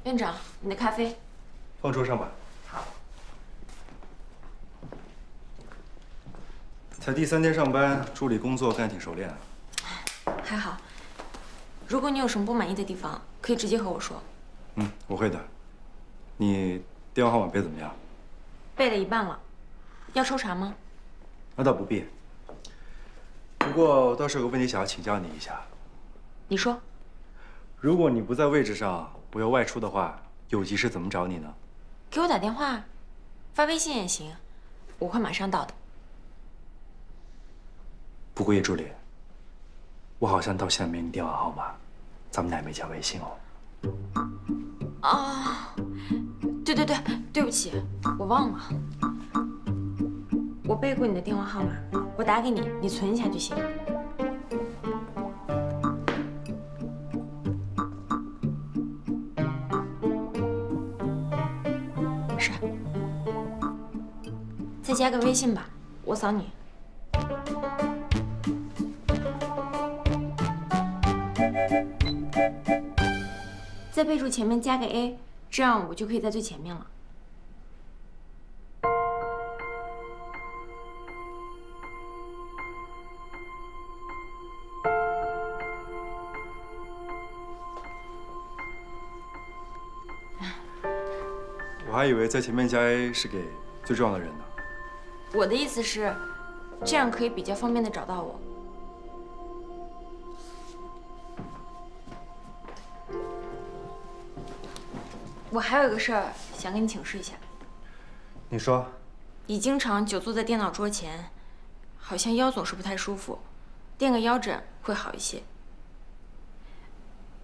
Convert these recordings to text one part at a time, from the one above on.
院长，你的咖啡放桌上吧。好。才第3天上班，助理工作干挺熟练啊。还好。如果你有什么不满意的地方，可以直接和我说。我会的。你电话号码背怎么样？背了一半了。要抽查吗？那倒不必。不过我倒是有个问题想要请教你一下。你说。如果你不在位置上，我要外出的话，有急事怎么找你呢？给我打电话，发微信也行，我会马上到的。不过叶助理，我好像到现在没你电话号码，咱们俩也没加微信哦。啊，对不起，我忘了。我背过你的电话号码，我打给你，你存一下就行。是。再加个微信吧，我扫你。在备注前面加个 A， 这样我就可以在最前面了。我还以为在前面加 A 是给最重要的人呢。我的意思是，这样可以比较方便的找到我。我还有一个事儿想跟你请示一下。你说。你经常久坐在电脑桌前，好像腰总是不太舒服，垫个腰枕会好一些。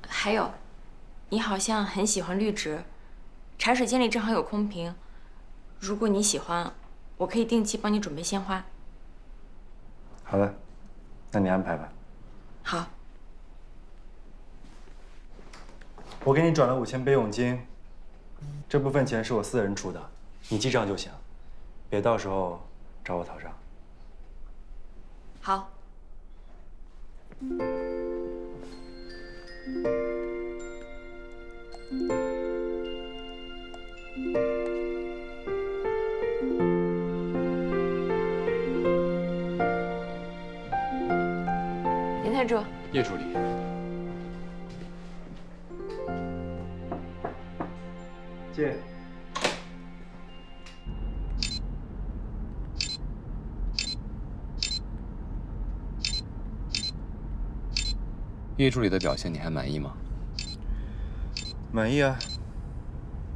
还有，你好像很喜欢绿植，茶水间里正好有空瓶，如果你喜欢，我可以定期帮你准备鲜花。好的，那你安排吧。好。我给你转了5000备用金，这部分钱是我私人出的，你记账就行，别到时候找我讨账。好。林太助。叶助理。借。叶助理的表现你还满意吗？满意啊。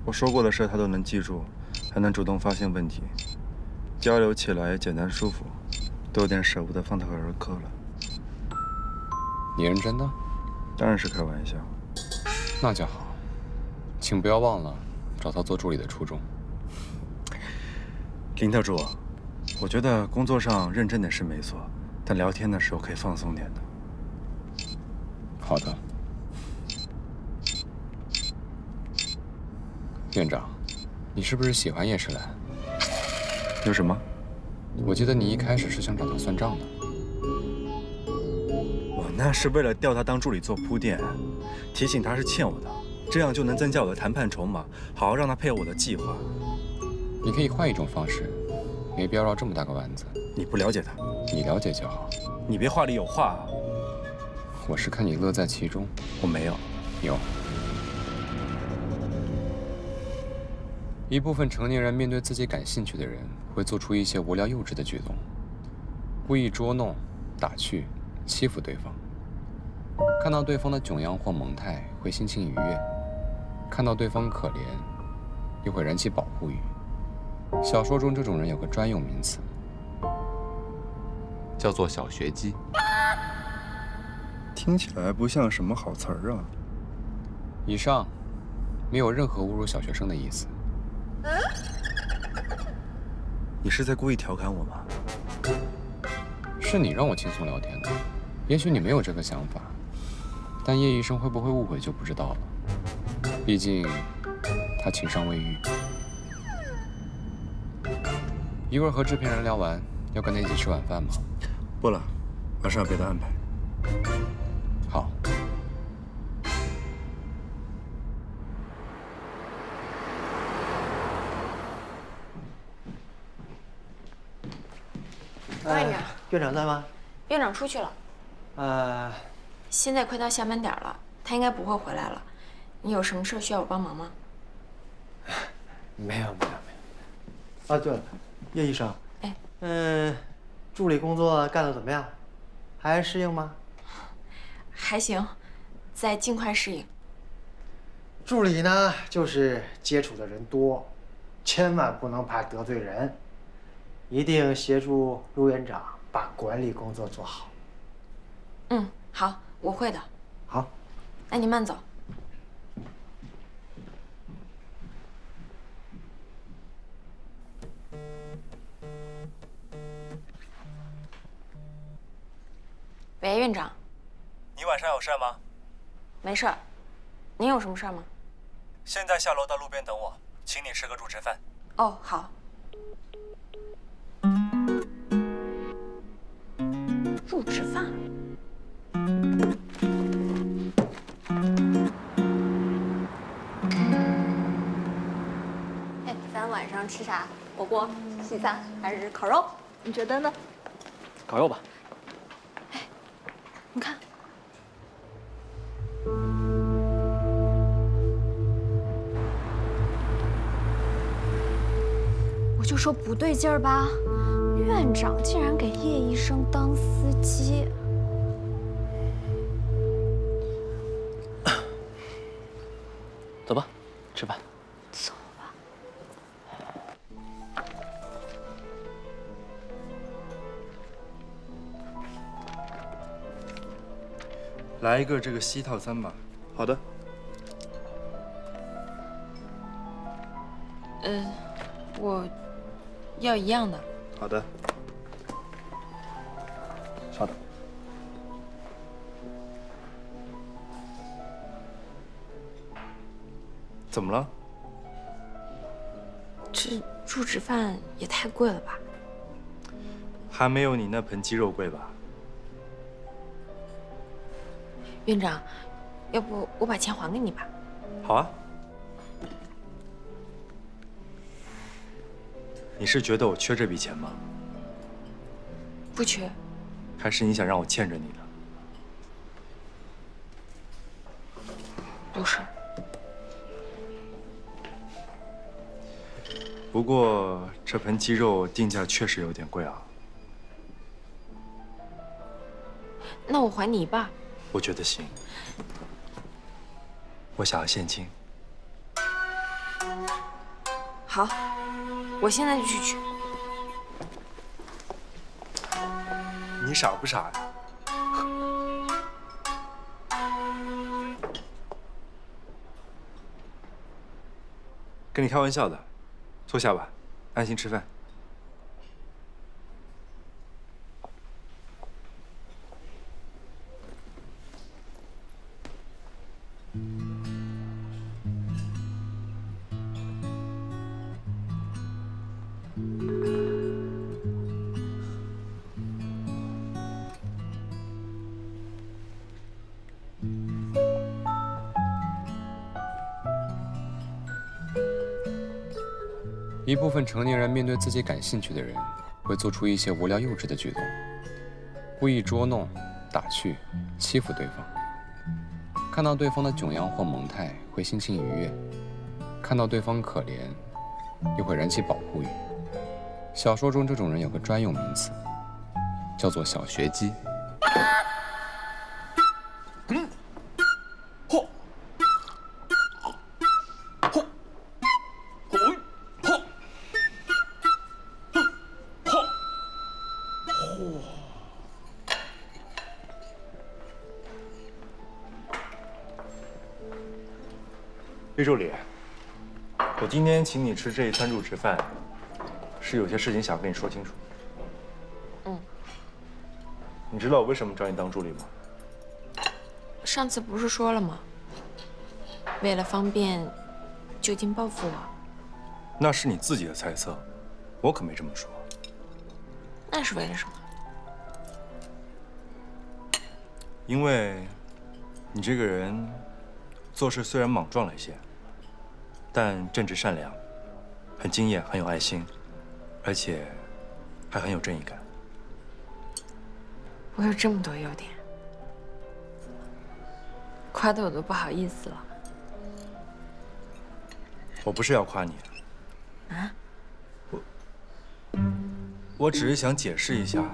我说过的事他都能记住，还能主动发现问题，交流起来简单舒服，都有点舍不得放他儿科了。你认真的？当然是开玩笑。那就好，请不要忘了找他做助理的初衷。林特助，我觉得工作上认真点是没错，但聊天的时候可以放松点的。好的。院长，你是不是喜欢叶诗兰？有什么？我记得你一开始是想找他算账的。我那是为了调他当助理做铺垫，提醒他是欠我的，这样就能增加我的谈判筹码，好好让他配合我的计划。你可以换一种方式，没必要绕这么大个弯子。你不了解他，你了解就好。你别话里有话啊。我是看你乐在其中。我没有。有。一部分成年人面对自己感兴趣的人，会做出一些无聊幼稚的举动，故意捉弄、打趣、欺负对方。看到对方的囧样或萌态，会心情愉悦；看到对方可怜，又会燃起保护欲。小说中这种人有个专用名词，叫做小学鸡。听起来不像什么好词儿啊。以上没有任何侮辱小学生的意思。你是在故意调侃我吗？是你让我轻松聊天的，也许你没有这个想法，但叶医生会不会误会就不知道了。毕竟他情伤未愈。一会儿和制片人聊完，要跟他一起吃晚饭吗？不了，晚上有别的安排。好。王院长，院长在吗？院长出去了。现在快到下班点了，他应该不会回来了。你有什么事需要我帮忙吗？没有。啊，对了，叶医生。哎。助理工作干得怎么样？还适应吗？还行，再尽快适应。助理呢，就是接触的人多，千万不能怕得罪人，一定协助陆院长把管理工作做好。嗯，好，我会的。好，那你慢走。喂，院长。你晚上有事吗？没事儿。您有什么事儿吗？现在下楼到路边等我，请你吃个猪翅饭。哦，好。入职饭。哎，咱晚上吃啥？火锅、西餐还是烤肉？你觉得呢？烤肉吧。你看，我就说不对劲儿吧，院长竟然给叶医生当司机。走吧，吃饭。走吧。来一个这个西套餐吧。好的。我要一样的。好的。稍等。怎么了？这入职饭也太贵了吧？还没有你那盆鸡肉贵吧？院长，要不我把钱还给你吧？好啊。你是觉得我缺这笔钱吗？不缺。还是你想让我欠着你的？不是。不过这盆鸡肉定价确实有点贵啊。那我还你一半。我觉得行。我想要现金。好，我现在就去取。你傻不傻呀？跟你开玩笑的，坐下吧，安心吃饭。一部分成年人面对自己感兴趣的人，会做出一些无聊幼稚的举动，故意捉弄、打趣、欺负对方。看到对方的囧样或萌态，会心情愉悦；看到对方可怜，又会燃起保护欲。小说中这种人有个专用名词，叫做小学鸡。魏助理，我今天请你吃这一餐入职饭，是有些事情想跟你说清楚。你知道我为什么找你当助理吗？上次不是说了吗？为了方便就近报复我。那是你自己的猜测，我可没这么说。那是为了什么？因为你这个人做事虽然莽撞了一些，但正直善良，很敬业，很有爱心，而且还很有正义感。我有这么多优点，夸得我都不好意思了。我不是要夸你，啊？我只是想解释一下，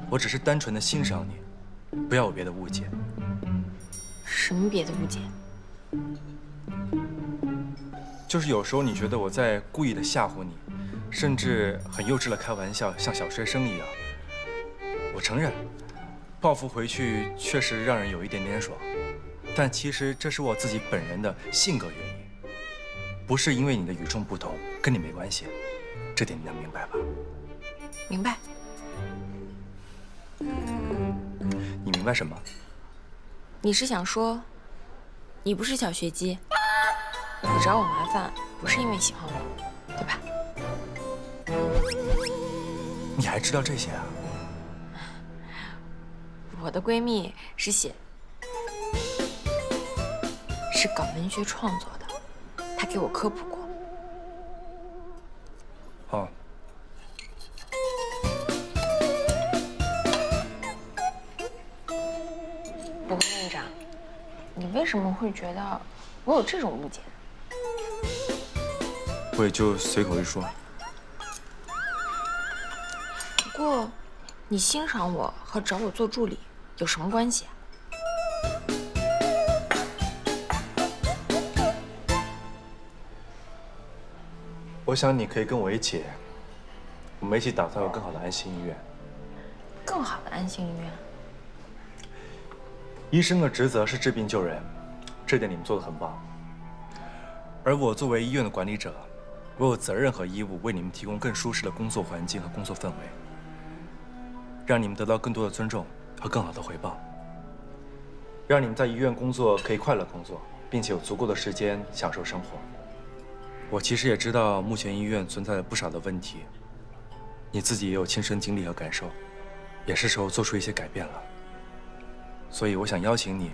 我只是单纯的欣赏你，不要有别的误解。什么别的误解？就是有时候你觉得我在故意的吓唬你，甚至很幼稚的开玩笑，像小学生一样。我承认，报复回去确实让人有一点点爽，但其实这是我自己本人的性格原因，不是因为你的与众不同，跟你没关系，这点你能明白吧？明白。你明白什么？你是想说，你不是小学鸡，你找我麻烦不是因为喜欢我，对吧？你还知道这些啊？我的闺蜜是搞文学创作的，她给我科普过。哦。不过院长，你为什么会觉得我有这种误解？我也就随口一说。不过，你欣赏我和找我做助理有什么关系啊？我想你可以跟我一起，我们一起打造个更好的安心医院。更好的安心医院。医生的职责是治病救人，这点你们做得很棒。而我作为医院的管理者，我有责任和义务为你们提供更舒适的工作环境和工作氛围，让你们得到更多的尊重和更好的回报，让你们在医院工作可以快乐工作，并且有足够的时间享受生活。我其实也知道目前医院存在了不少的问题，你自己也有亲身经历和感受，也是时候做出一些改变了。所以我想邀请你，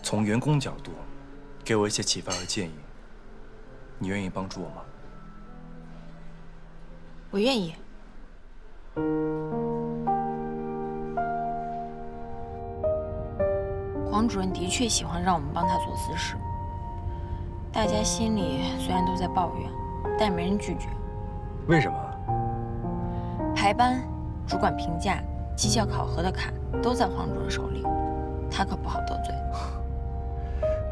从员工角度，给我一些启发和建议。你愿意帮助我吗？我愿意。黄主任的确喜欢让我们帮他做私事，大家心里虽然都在抱怨，但没人拒绝。为什么？排班、主管评价、绩效考核的坎都在黄主任手里，他可不好得罪。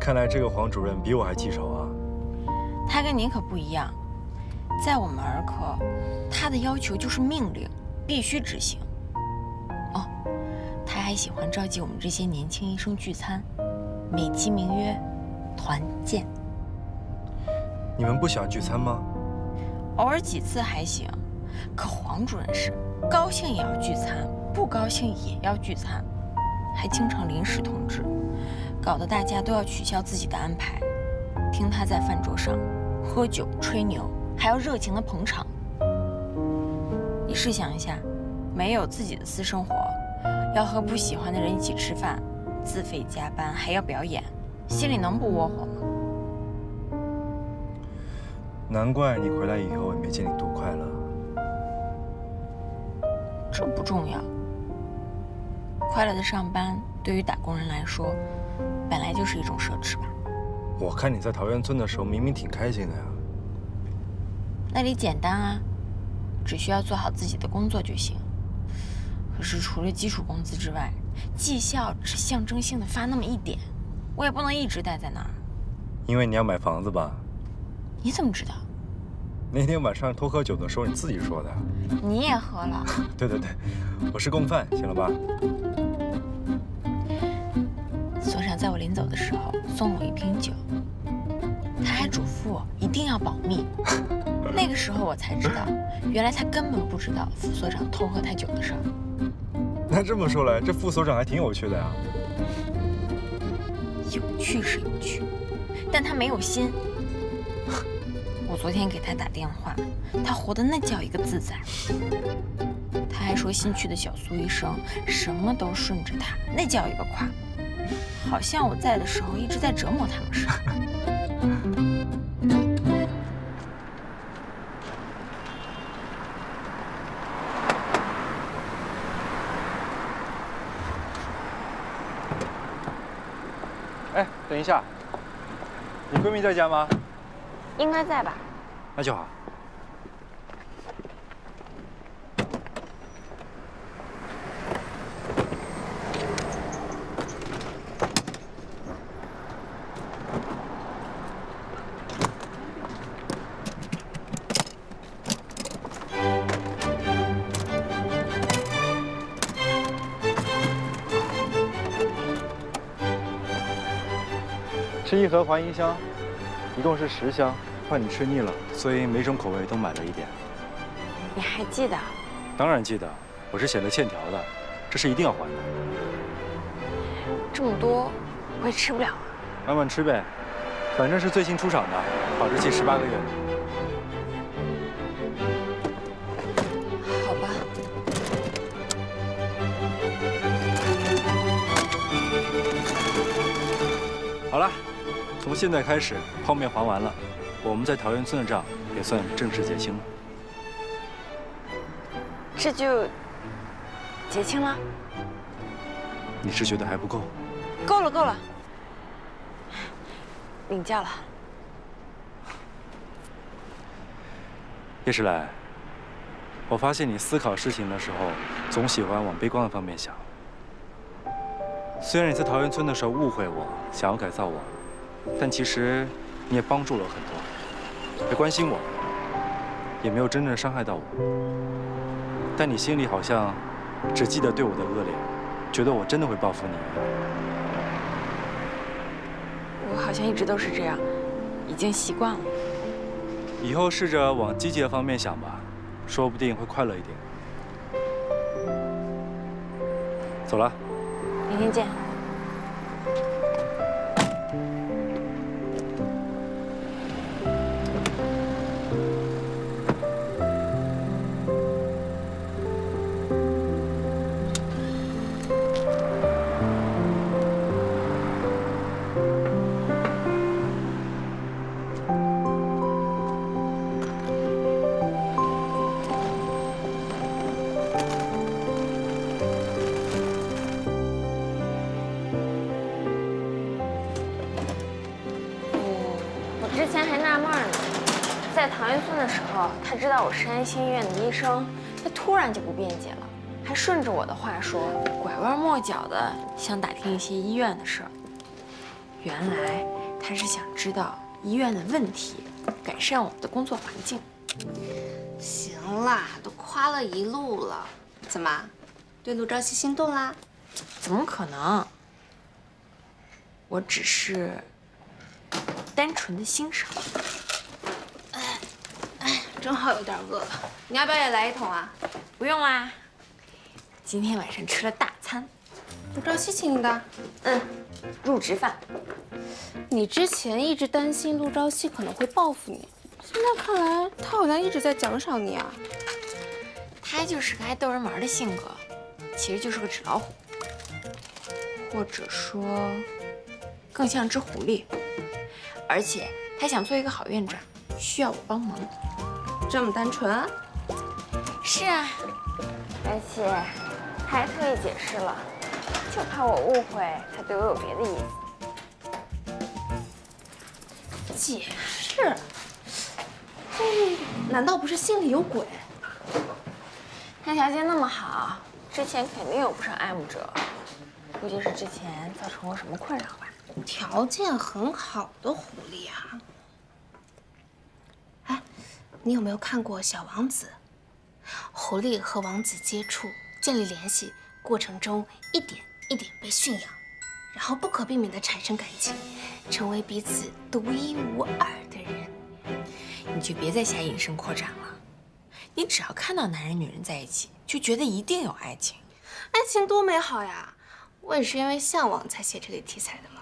看来这个黄主任比我还记仇啊！他跟您可不一样，在我们儿科，他的要求就是命令，必须执行。哦，他还喜欢召集我们这些年轻医生聚餐，美其名曰团建。你们不喜欢聚餐吗？偶尔几次还行，可黄主任是高兴也要聚餐，不高兴也要聚餐，还经常临时通知，搞得大家都要取消自己的安排，听他在饭桌上喝酒吹牛，还要热情的捧场。你试想一下，没有自己的私生活，要和不喜欢的人一起吃饭，自费加班还要表演，心里能不窝火吗？难怪你回来以后也没见你多快乐。这不重要，快乐的上班对于打工人来说，本来就是一种奢侈吧。我看你在桃源村的时候明明挺开心的呀。那里简单啊，只需要做好自己的工作就行。可是除了基础工资之外，绩效只象征性的发那么一点，我也不能一直待在那儿。因为你要买房子吧？你怎么知道？那天晚上偷喝酒的时候你自己说的。你也喝了？对对对，我是共犯，行了吧？所长在我临走的时候送我一瓶酒，他还嘱咐我一定要保密。那个时候我才知道，原来他根本不知道副所长偷喝他酒的事儿。那这么说来，这副所长还挺有趣的呀。有趣是有趣，但他没有心。我昨天给他打电话，他活得那叫一个自在。他还说新去的小苏医生什么都顺着他，那叫一个快。好像我在的时候一直在折磨他们似的。等一下，你闺蜜在家吗？应该在吧？那就好。吃一盒还一箱，一共是10箱，怕你吃腻了，所以每种口味都买了一点。你还记得？当然记得，我是写了欠条的，这是一定要还的。这么多，我也吃不了啊。慢慢吃呗，反正是最新出厂的，保质期18个月。好吧。好了，从现在开始，泡面还完了，我们在桃源村的账也算正式结清了。这就结清了？你是觉得还不够？够了，够了。领教了。叶时来，我发现你思考事情的时候，总喜欢往悲观的方面想。虽然你在桃源村的时候误会我，想要改造我，但其实你也帮助了我很多，也关心我，也没有真正伤害到我。但你心里好像只记得对我的恶劣，觉得我真的会报复你。我好像一直都是这样，已经习惯了。以后试着往积极的方面想吧，说不定会快乐一点。走了。明天见。之前还纳闷呢，在桃源村的时候，他知道我是安心医院的医生，他突然就不辩解了，还顺着我的话说，拐弯抹角的想打听一些医院的事儿。原来他是想知道医院的问题，改善我们的工作环境。行啦，都夸了一路了，怎么，对陆朝夕心动啦？怎么可能？我只是单纯的欣赏。正好有点饿了，你要不要也来一桶啊？不用啦，今天晚上吃了大餐。陆朝夕请你的？入职饭。你之前一直担心陆朝夕可能会报复你，现在看来他好像一直在奖赏你啊。他就是个爱逗人玩的性格，其实就是个纸老虎，或者说更像只狐狸。而且他想做一个好院长，需要我帮忙。这么单纯啊？是啊，而且他还特意解释了，就怕我误会他对我有别的意思。解释？这难道不是心里有鬼？他条件那么好，之前肯定有不少爱慕者，估计是之前造成我什么困扰吧。条件很好的狐狸啊！哎，你有没有看过《小王子》？狐狸和王子接触、建立联系过程中，一点一点被驯养，然后不可避免地产生感情，成为彼此独一无二的人。你就别再瞎引申扩展了。你只要看到男人女人在一起，就觉得一定有爱情。爱情多美好呀！我也是因为向往才写这类题材的嘛。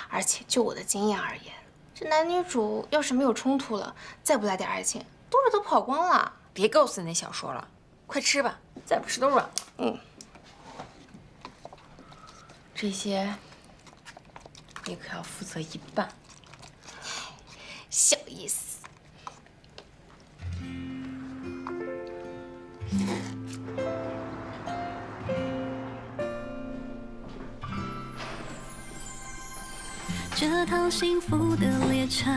而且就我的经验而言，这男女主要是没有冲突了，再不来点爱情，读者都跑光了。别构思那小说了，快吃吧，再不吃都软了。这些你可要负责一半。小意思。这趟幸福的列车，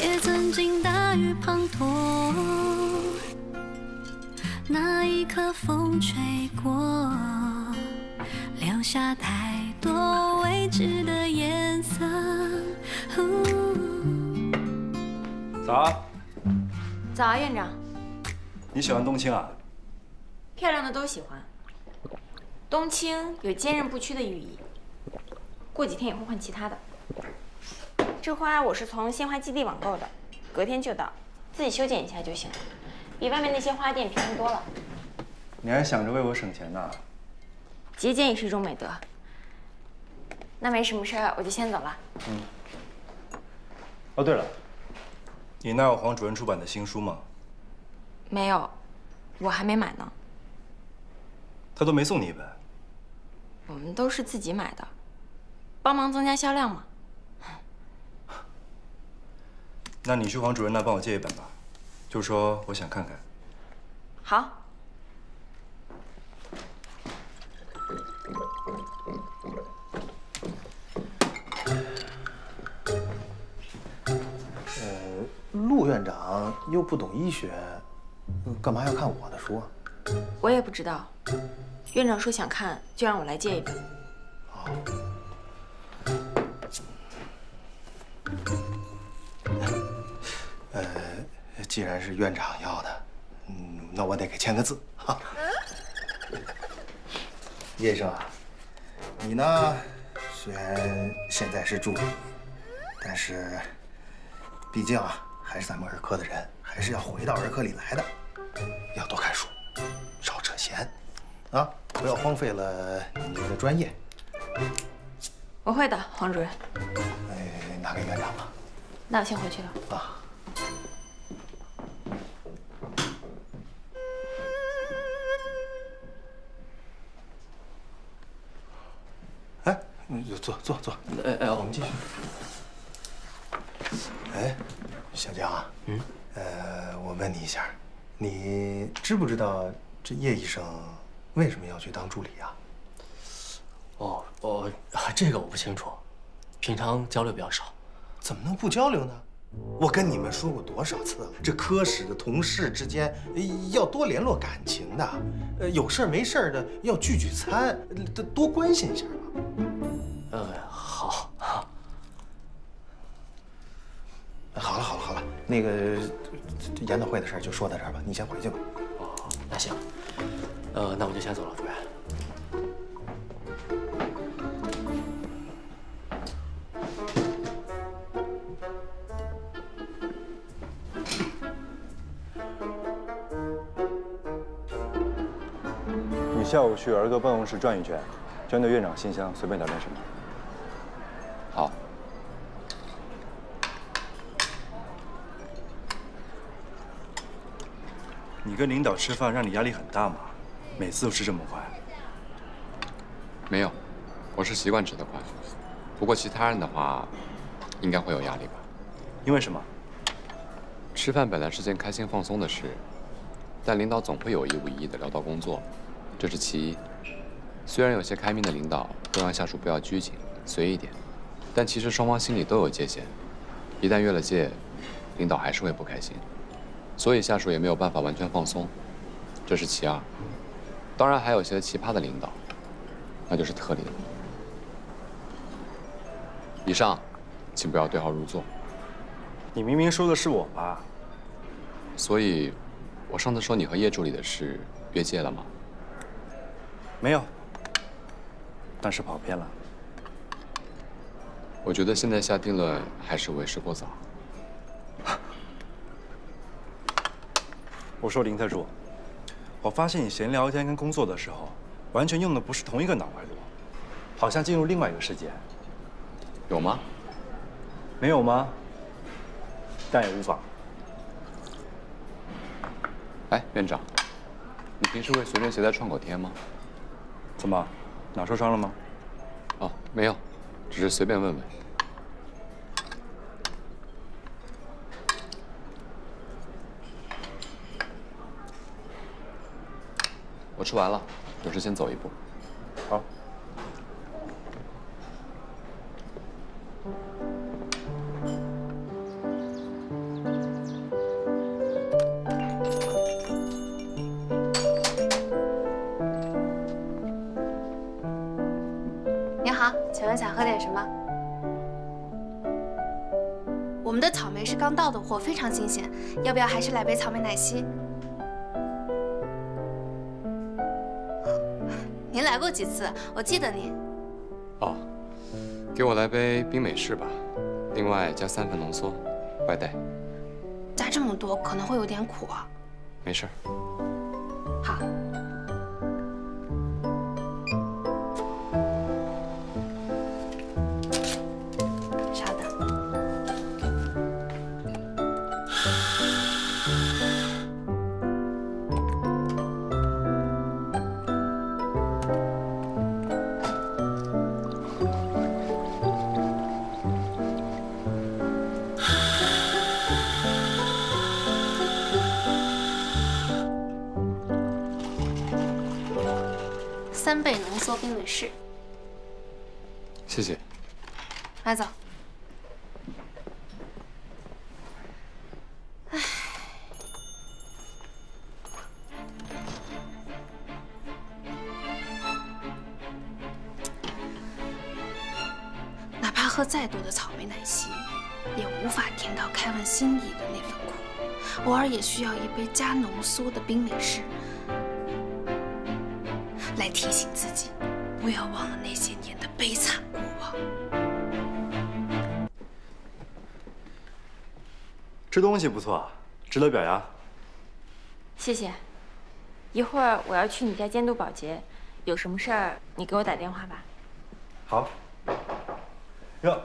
也曾经大雨滂沱。那一刻风吹过，留下太多未知的颜色。早。早啊，院长。你喜欢冬青啊？漂亮的都喜欢。冬青有坚韧不屈的寓意，过几天也会换其他的。这花我是从鲜花基地网购的，隔天就到，自己修剪一下就行了，比外面那些花店便宜多了。你还想着为我省钱呢？节俭也是一种美德。那没什么事儿，我就先走了。哦，对了，你那有黄主任出版的新书吗？没有，我还没买呢。他都没送你一本。我们都是自己买的，帮忙增加销量嘛。那你去黄主任那帮我借一本吧，就说我想看看。好。陆院长又不懂医学，干嘛要看我的书啊？我也不知道，院长说想看，就让我来借一本。既然是院长要的，那我得给签个字哈。叶医生啊，你呢，虽然现在是助理，但是毕竟啊，还是咱们儿科的人，还是要回到儿科里来的，要多看书，少扯闲，啊，不要荒废了你的专业。我会的，黄主任。拿给院长吧。那我先回去了。啊。哎，坐。我们继续。哎，小江啊，我问你一下，你知不知道这叶医生为什么要去当助理啊？这个我不清楚，平常交流比较少。怎么能不交流呢？我跟你们说过多少次了，这科室的同事之间要多联络感情的，有事儿没事儿的要聚聚餐，多关心一下嘛。好。好了，那个研讨会的事儿就说到这儿吧，你先回去吧。那行，那我就先走了，主任。你下午去儿科办公室转一圈，针对院长信箱随便聊点什么。好。你跟领导吃饭让你压力很大吗？每次都吃这么快？没有，我是习惯吃得快。不过其他人的话，应该会有压力吧？因为什么？吃饭本来是件开心放松的事，但领导总会有意无意的聊到工作，这是其一。虽然有些开明的领导会让下属不要拘谨、随意点，但其实双方心里都有界限，一旦越了界，领导还是会不开心。所以下属也没有办法完全放松，这是其二。当然还有些奇葩的领导，那就是特例了。以上，请不要对号入座。你明明说的是我吧？所以，我上次说你和叶助理的事越界了吗？没有，但是跑偏了。我觉得现在下定论还是为时过早。我说林特助，我发现你闲聊天跟工作的时候，完全用的不是同一个脑回路，好像进入另外一个世界。有吗？没有吗？但也无妨。哎，院长，你平时会随身携带创口贴吗？怎么，哪受伤了吗？哦，没有，只是随便问问。我吃完了，有事先走一步。好。喝点什么？我们的草莓是刚到的货，非常新鲜，要不要还是来杯草莓奶昔？您来过几次？我记得您。哦，给我来杯冰美式吧，另外加3份浓缩，外带。加这么多可能会有点苦啊。没事儿。好。稍等。3倍浓缩冰美式，谢谢。拿走。哪怕喝再多的草莓奶昔，也无法填到凯文心里的那份苦。偶尔也需要一杯加浓缩的冰美式，来提醒自己，不要忘了那些年的悲惨过往。这东西不错，值得表扬。谢谢。一会儿我要去你家监督保洁，有什么事儿你给我打电话吧。好。哟，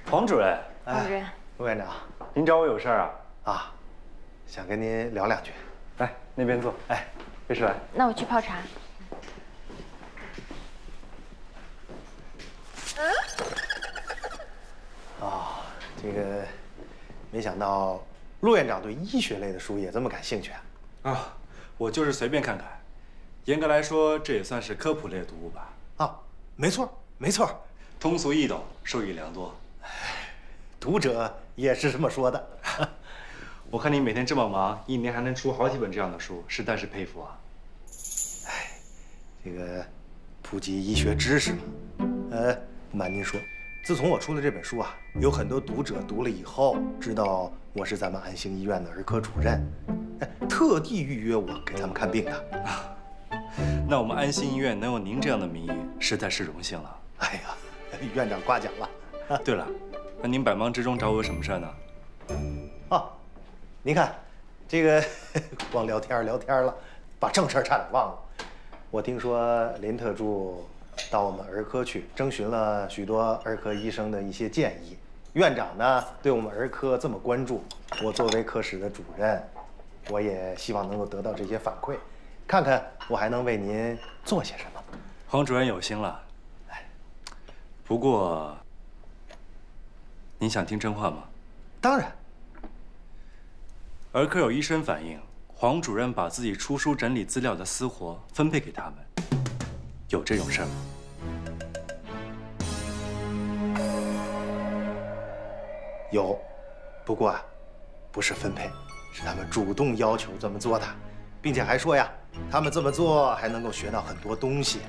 黄主任。黄主任，陆院长，您找我有事儿啊？啊，想跟您聊2句。来，那边坐。哎，备事来。那我去泡茶。这个，没想到陆院长对医学类的书也这么感兴趣啊！啊，我就是随便看看。严格来说，这也算是科普类的读物吧？啊，没错，没错，通俗易懂，受益良多。读者也是这么说的。我看你每天这么忙，一年还能出好几本这样的书，实在是佩服啊！哎，这个普及医学知识嘛，不瞒您说，自从我出了这本书啊，有很多读者读了以后，知道我是咱们安兴医院的儿科主任，特地预约我给他们看病的。那我们安心医院能有您这样的名医，实在是荣幸了。哎呀，院长夸奖了。对了，那您百忙之中找我有什么事儿呢？啊，您看，这个光聊天了，把正事儿差点忘了。我听说林特助到我们儿科去征询了许多儿科医生的一些建议。院长呢对我们儿科这么关注，我作为科室的主任，我也希望能够得到这些反馈，看看我还能为您做些什么。黄主任有心了。不过，您想听真话吗？当然。儿科有医生反映，黄主任把自己出书整理资料的私活分配给他们，有这种事儿吗？有，不过啊，不是分配，是他们主动要求这么做的，并且还说呀，他们这么做还能够学到很多东西。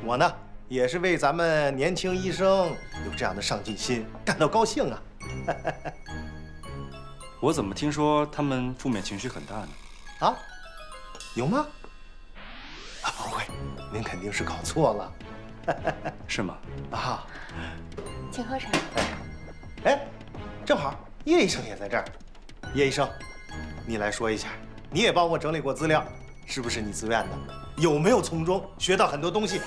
我呢，也是为咱们年轻医生有这样的上进心感到高兴啊。我怎么听说他们负面情绪很大呢？啊，有吗？啊，不会，您肯定是搞错了。是吗？啊，请喝茶。哎，正好叶医生也在这儿。叶医生，你来说一下，你也帮我整理过资料，是不是你自愿的？有没有从中学到很多东西？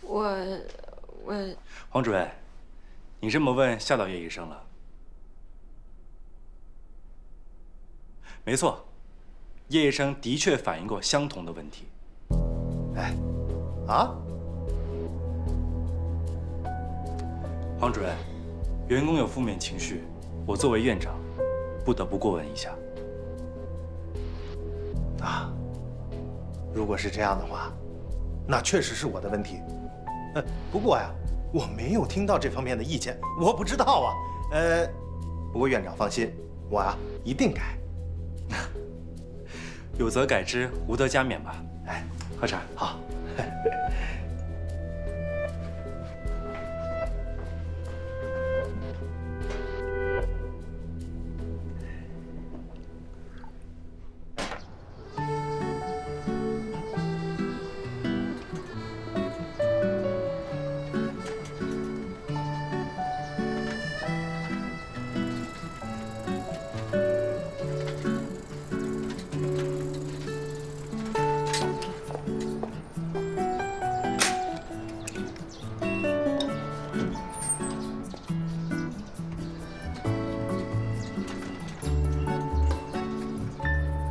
我，黄主任，你这么问吓到叶医生了。没错，叶医生的确反映过相同的问题。哎，啊？黄主任，员工有负面情绪，我作为院长，不得不过问一下。啊，如果是这样的话，那确实是我的问题。不过呀，我没有听到这方面的意见，我不知道啊。不过院长放心，我啊一定改。有则改之，无则加勉吧。哎，喝茶。好。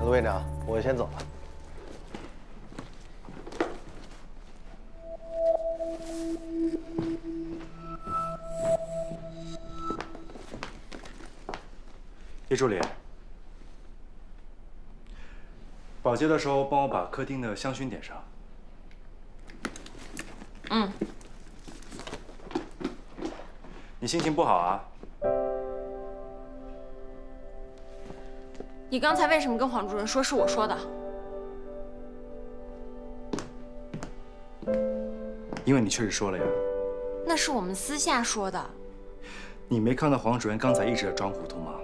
陆院长，我先走了。叶助理，保洁的时候帮我把客厅的香薰点上。嗯。你心情不好啊？你刚才为什么跟黄主任说是我说的？因为你确实说了呀。那是我们私下说的。你没看到黄主任刚才一直在装糊涂吗？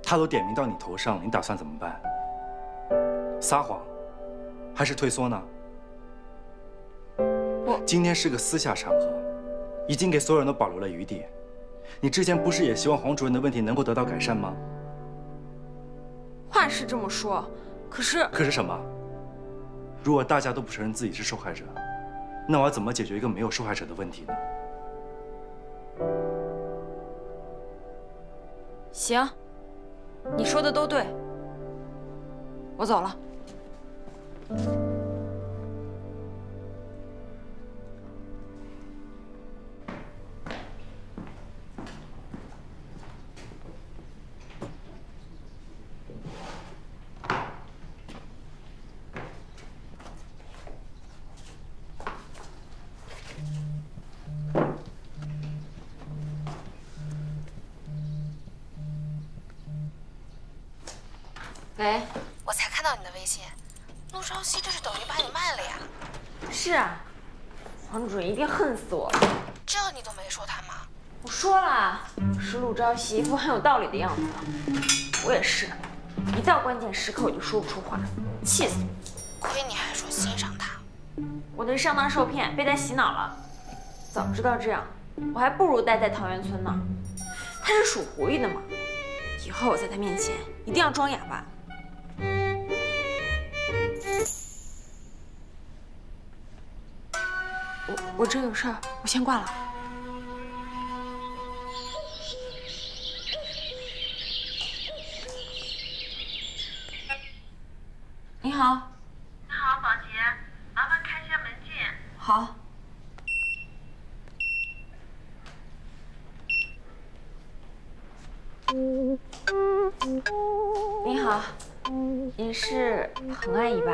他都点名到你头上了，你打算怎么办？撒谎，还是退缩呢？今天是个私下场合，已经给所有人都保留了余地。你之前不是也希望黄主任的问题能够得到改善吗？话是这么说，可是什么？如果大家都不承认自己是受害者，那我要怎么解决一个没有受害者的问题呢？行，你说的都对，我走了。喂，我才看到你的微信，陆朝夕这是等于把你卖了呀？是啊，黄主任一定恨死我了。这你都没说他吗？我说了，是陆朝夕一副很有道理的样子。我也是，一到关键时刻我就说不出话，气死我。亏你还说欣赏他。我那是上当受骗，被他洗脑了。早知道这样，我还不如待在桃源村呢。他是属狐狸的嘛，以后我在他面前一定要装哑巴。我这有事儿，我先挂了。你好。你好，宝洁，麻烦开下门禁。好。你好，您是彭阿姨吧？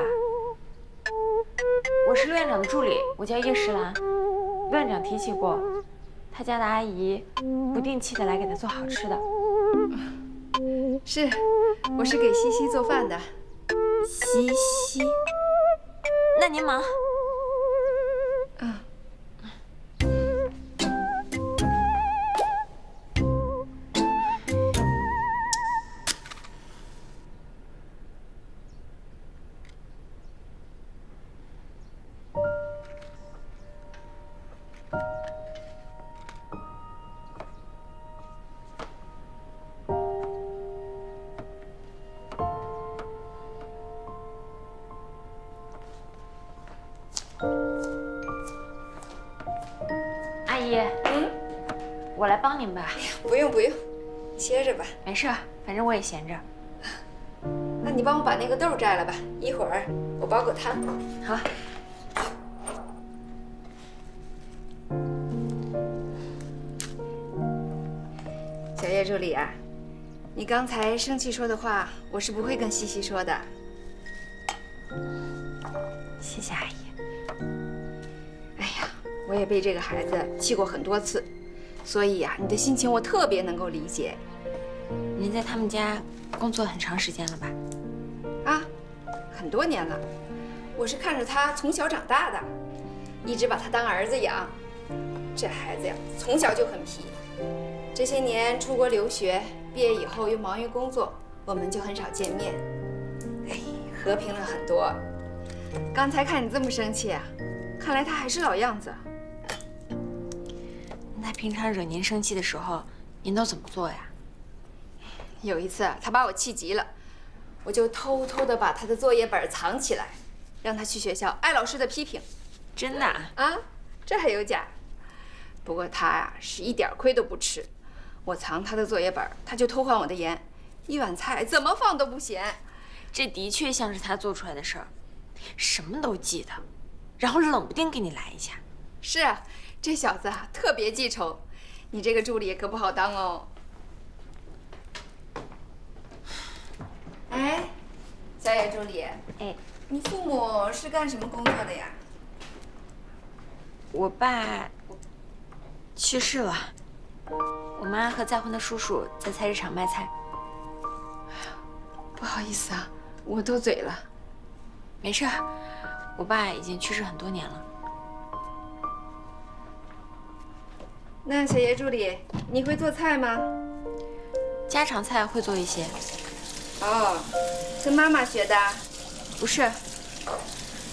我是陆院长的助理，我叫叶诗兰。陆院长提起过，他家的阿姨不定期的来给他做好吃的。是，我是给西西做饭的。西西，那您忙。嗯。阿姨，我来帮您吧。不用不用，歇着吧。没事，反正我也闲着。那你帮我把那个豆摘了吧，一会儿我煲个汤。好。小叶助理啊，你刚才生气说的话，我是不会跟西西说的。谢谢阿姨。哎呀，我也被这个孩子气过很多次，所以呀，你的心情我特别能够理解。您在他们家工作很长时间了吧？啊，很多年了。我是看着他从小长大的，一直把他当儿子养。这孩子呀，从小就很皮。这些年出国留学，毕业以后又忙于工作，我们就很少见面。哎，和平了很多。刚才看你这么生气啊，看来他还是老样子。那平常惹您生气的时候，您都怎么做呀？有一次他把我气急了，我就偷偷的把他的作业本藏起来，让他去学校挨老师的批评。真的啊？啊，这还有假？不过他呀是一点亏都不吃。我藏他的作业本，他就偷换我的盐，一碗菜怎么放都不咸。这的确像是他做出来的事儿，什么都记得，然后冷不丁给你来一下。是啊，这小子啊特别记仇，你这个助理可不好当哦。哎，小野助理，哎，你父母是干什么工作的呀？我爸去世了，我妈和再婚的叔叔在菜市场卖菜。不好意思啊，我多嘴了。没事，我爸已经去世很多年了。那小野助理，你会做菜吗？家常菜会做一些。哦，跟妈妈学的？不是，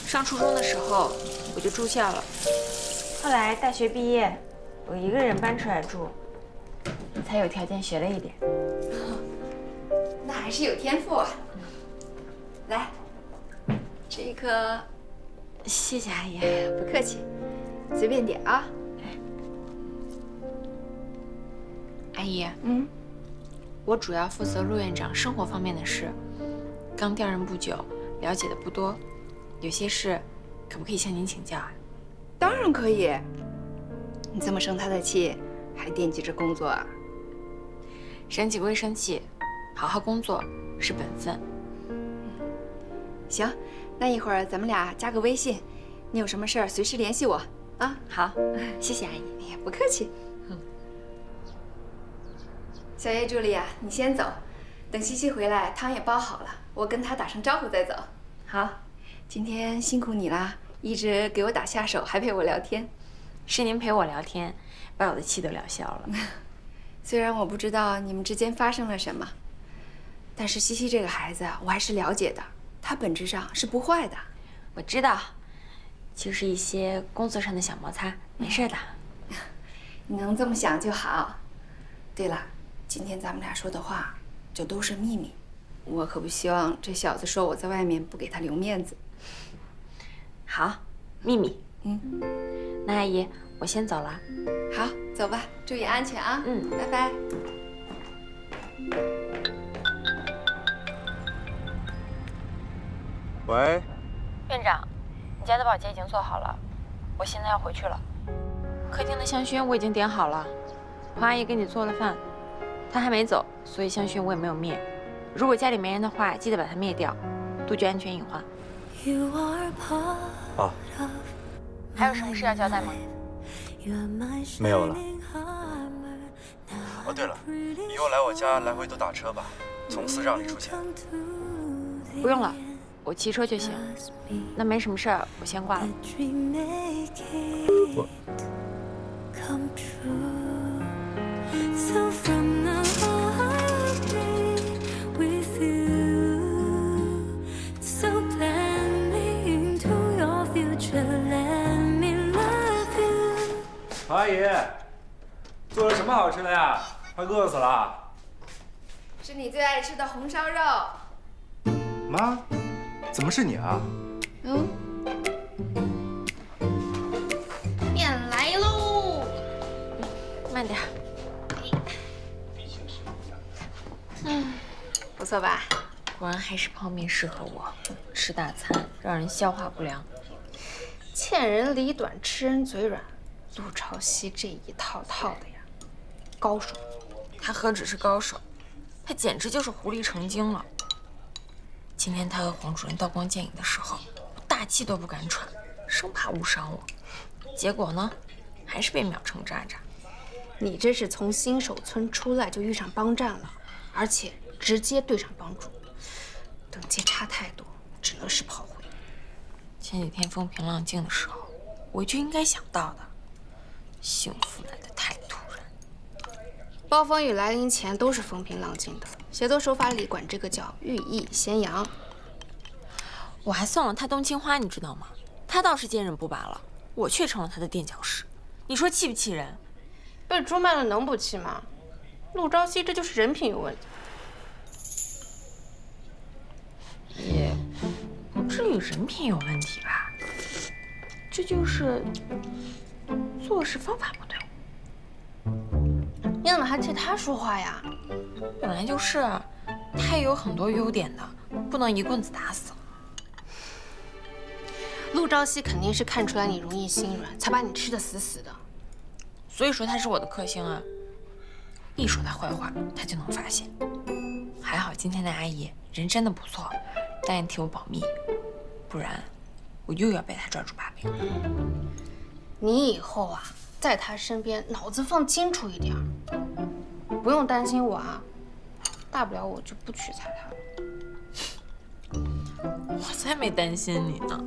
上初中的时候我就住校了，后来大学毕业，我一个人搬出来住，才有条件学了一点。那还是有天赋啊。来，这一颗。谢谢阿姨。不客气，随便点啊。阿姨，我主要负责陆院长生活方面的事，刚调任不久，了解的不多，有些事可不可以向您请教啊？当然可以。你这么生他的气，还惦记着工作啊？生气归生气，好好工作是本分。行，那一会儿咱们俩加个微信，你有什么事儿随时联系我啊。好，谢谢阿姨。哎呀，不客气。小叶助理啊，你先走，等西西回来，汤也煲好了，我跟她打声招呼再走。好，今天辛苦你啦，一直给我打下手，还陪我聊天。是您陪我聊天，把我的气都聊消了。虽然我不知道你们之间发生了什么，但是西西这个孩子我还是了解的，她本质上是不坏的。我知道，就是一些工作上的小摩擦，没事的。你能这么想就好。对了，今天咱们俩说的话就都是秘密，我可不希望这小子说我在外面不给他留面子。好，秘密。那阿姨，我先走了。好，走吧，注意安全啊。拜拜。喂，院长，你家的保洁已经做好了，我现在要回去了。客厅的香薰我已经点好了，黄阿姨给你做了饭，她还没走，所以香薰我也没有灭。如果家里没人的话，记得把它灭掉，杜绝安全隐患。啊，还有什么事要交代吗？没有了。哦，对了，以后来我家来回都打车吧，从此让你出钱。不用了，我骑车就行。那没什么事儿，我先挂了。我。阿姨，做了什么好吃的呀？快饿死了！是你最爱吃的红烧肉。妈，怎么是你啊？面来喽！慢点。不错吧？果然还是泡面适合我，吃大餐让人消化不良。欠人理短，吃人嘴软。陆朝夕这一套的呀，高手。他何止是高手，他简直就是狐狸成精了。今天他和黄主任刀光剑影的时候，我大气都不敢喘，生怕误伤我。结果呢，还是被秒成渣渣。你这是从新手村出来就遇上帮战了，而且直接对上帮主，等级差太多，只能是炮灰。前几天风平浪静的时候，我就应该想到的。幸福来得太突然。暴风雨来临前都是风平浪静的，写作手法里管这个叫寓意先扬。我还送了他冬青花，你知道吗？他倒是坚韧不拔了，我却成了他的垫脚石。你说气不气人？被出卖了能不气吗？陆朝夕这就是人品有问题。也不至于人品有问题吧，这就是做事方法不对。你怎么还替他说话呀？本来就是，他也有很多优点的，不能一棍子打死。陆朝夕肯定是看出来你容易心软，才把你吃得死死的。所以说他是我的克星啊，一说他坏话，他就能发现。还好今天的阿姨人真的不错，答应替我保密，不然我又要被他抓住把柄。你以后啊，在他身边脑子放清楚一点，不用担心我啊，大不了我就不取材他了。我才没担心你呢。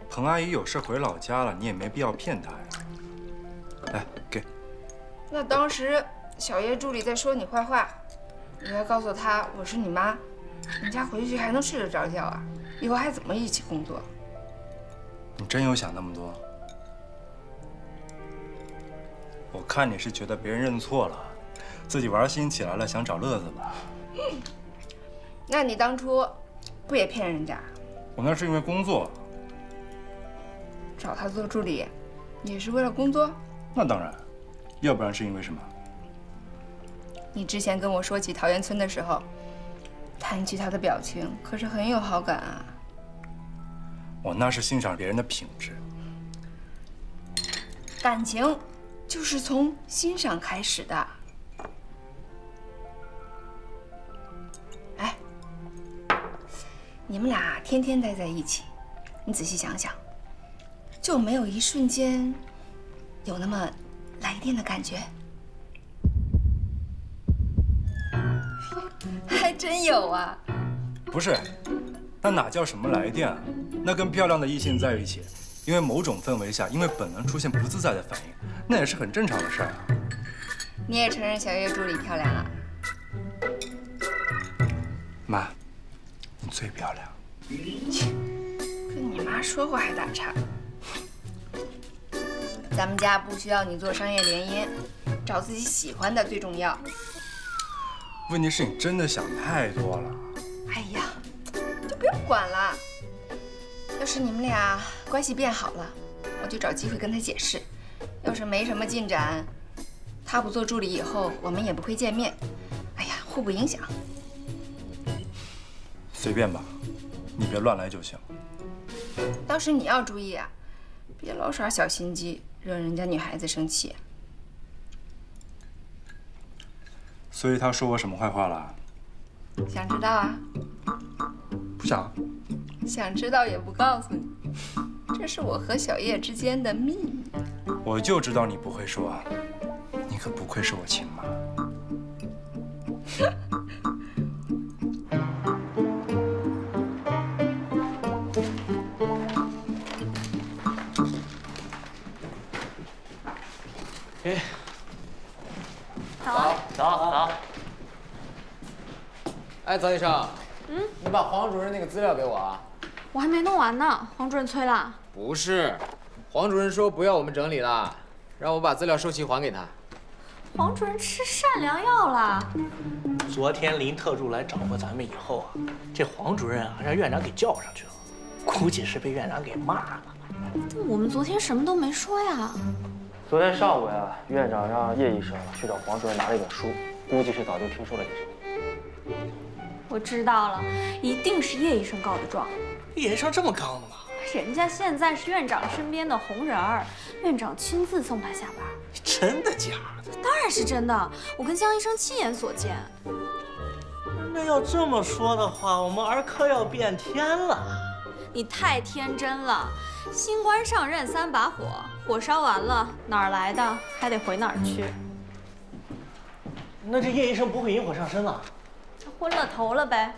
彭阿姨有事回老家了，你也没必要骗她呀。来，给。那当时小叶助理在说你坏话，你还告诉他我是你妈，人家回去还能睡得着觉啊？以后还怎么一起工作？你真有想那么多？我看你是觉得别人认错了，自己玩心起来了，想找乐子吧？那你当初不也骗人家？我那是因为工作。找他做助理，也是为了工作？那当然，要不然是因为什么？你之前跟我说起桃源村的时候，谈起他的表情可是很有好感啊。我那是欣赏别人的品质。感情就是从欣赏开始的。哎，你们俩天天待在一起，你仔细想想，就没有一瞬间有那么来电的感觉？还真有啊！不是，那哪叫什么来电啊？那跟漂亮的异性在一起，因为某种氛围下，因为本能出现不自在的反应，那也是很正常的事儿啊。你也承认小叶助理漂亮啊？妈，你最漂亮。跟你妈说话还打岔。咱们家不需要你做商业联姻，找自己喜欢的最重要。问题是你真的想太多了。哎呀，就不用管了。要是你们俩关系变好了，我就找机会跟他解释；要是没什么进展，他不做助理以后，我们也不会见面。哎呀，互不影响。随便吧，你别乱来就行。倒是你要注意啊，别老耍小心机，惹人家女孩子生气。所以他说我什么坏话了？想知道啊？不想。想知道也不告诉你，这是我和小叶之间的秘密。我就知道你不会说，你可不愧是我亲妈。哎，早。早。哎，早医生，你把黄主任那个资料给我啊。我还没弄完呢，黄主任催了。不是，黄主任说不要我们整理了，让我把资料收齐还给他。黄主任吃善良药了。昨天林特助来找过咱们以后啊，这黄主任啊让院长给叫上去了，估计是被院长给骂了。我们昨天什么都没说呀。昨天上午呀，院长让叶医生去找黄主任拿了一本书，估计是早就听说了这事。我知道了，一定是叶医生告的状。叶医生这么刚的吗？人家现在是院长身边的红人儿，院长亲自送他下班。真的假的？当然是真的，我跟江医生亲眼所见。那要这么说的话，我们儿科要变天了。你太天真了，新官上任3把火，火烧完了哪儿来的还得回哪儿去。那这叶医生不会引火上身了？昏了头了呗。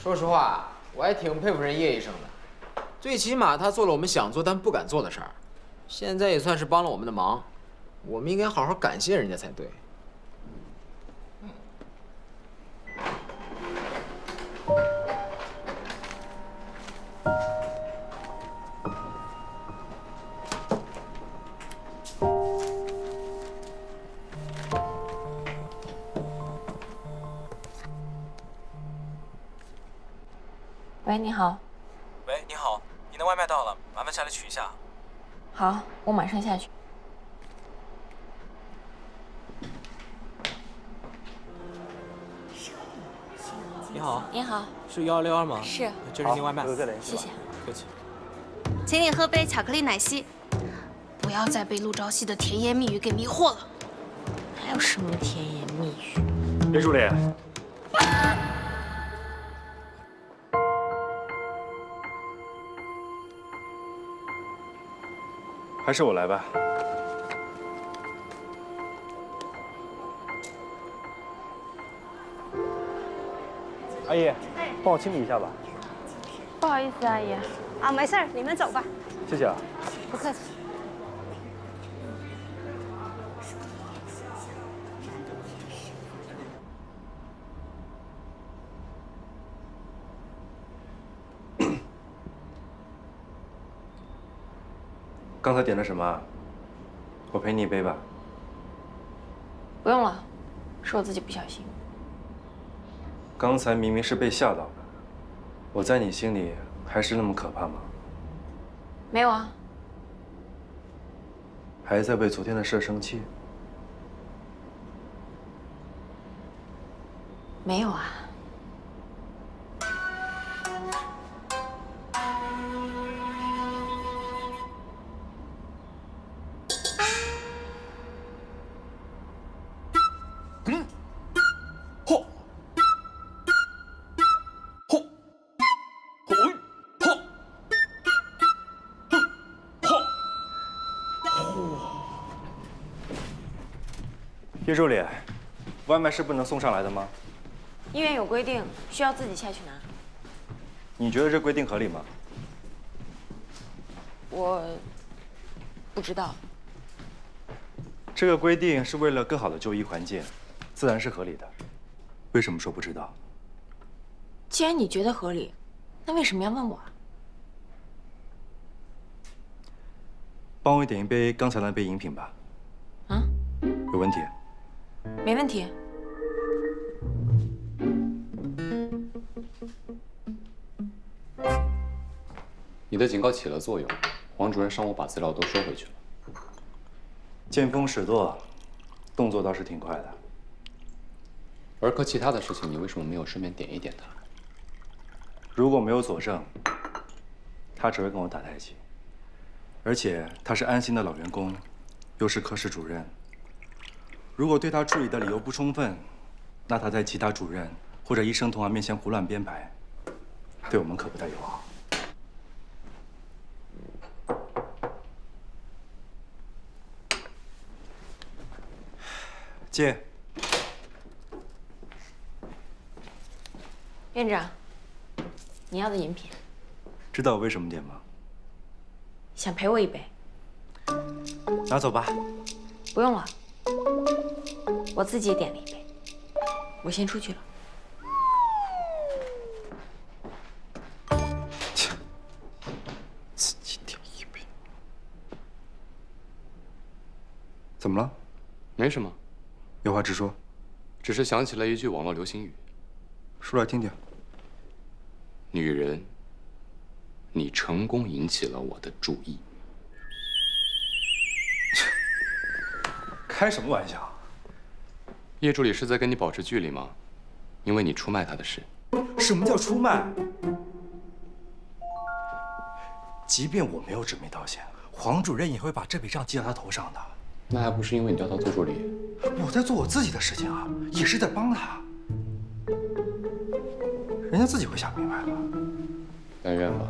说实话，我还挺佩服人叶医生的，最起码他做了我们想做但不敢做的事儿，现在也算是帮了我们的忙，我们应该好好感谢人家才对。喂，你好。喂，你好，你的外卖到了，麻烦下来取一下。好，我马上下去。你好，你好，是1162吗？是，这是您外卖，谢谢。客气。请你喝杯巧克力奶昔，不要再被陆朝夕的甜言蜜语给迷惑了。还有什么甜言蜜语？叶助理。还是我来吧。阿姨，帮我清理一下吧。不好意思，阿姨。啊，没事儿，你们走吧。谢谢啊。不客气。刚才点的什么？我陪你一杯吧。不用了，是我自己不小心。刚才明明是被吓到的，我在你心里还是那么可怕吗？没有啊。还在为昨天的事生气？没有啊。叶助理，外卖是不能送上来的吗？医院有规定，需要自己下去拿。你觉得这规定合理吗？我不知道。这个规定是为了更好的就医环境，自然是合理的。为什么说不知道？既然你觉得合理，那为什么要问我啊？帮我点一杯刚才那杯饮品吧。啊？有问题？没问题。你的警告起了作用，黄主任让我把资料都收回去了。见风使舵，动作倒是挺快的。儿科其他的事情，你为什么没有顺便点一点他？如果没有佐证，他只会跟我打太极。而且他是安心的老员工，又是科室主任。如果对他处理的理由不充分，那他在其他主任或者医生同行面前胡乱编排，对我们可不太友好。接。院长，你要的饮品。知道我为什么点吗？想陪我一杯？拿走吧。不用了，我自己也点了一杯。我先出去了。自己点一杯。怎么了？没什么，有话直说。只是想起了一句网络流行语，说来听听。女人，你成功引起了我的注意。开什么玩笑？叶助理是在跟你保持距离吗？因为你出卖他的事。什么叫出卖？即便我没有准备道歉，黄主任也会把这笔账记到他头上的。那还不是因为你调他做助理？我在做我自己的事情啊，也是在帮他。人家自己会想明白的。但愿吧。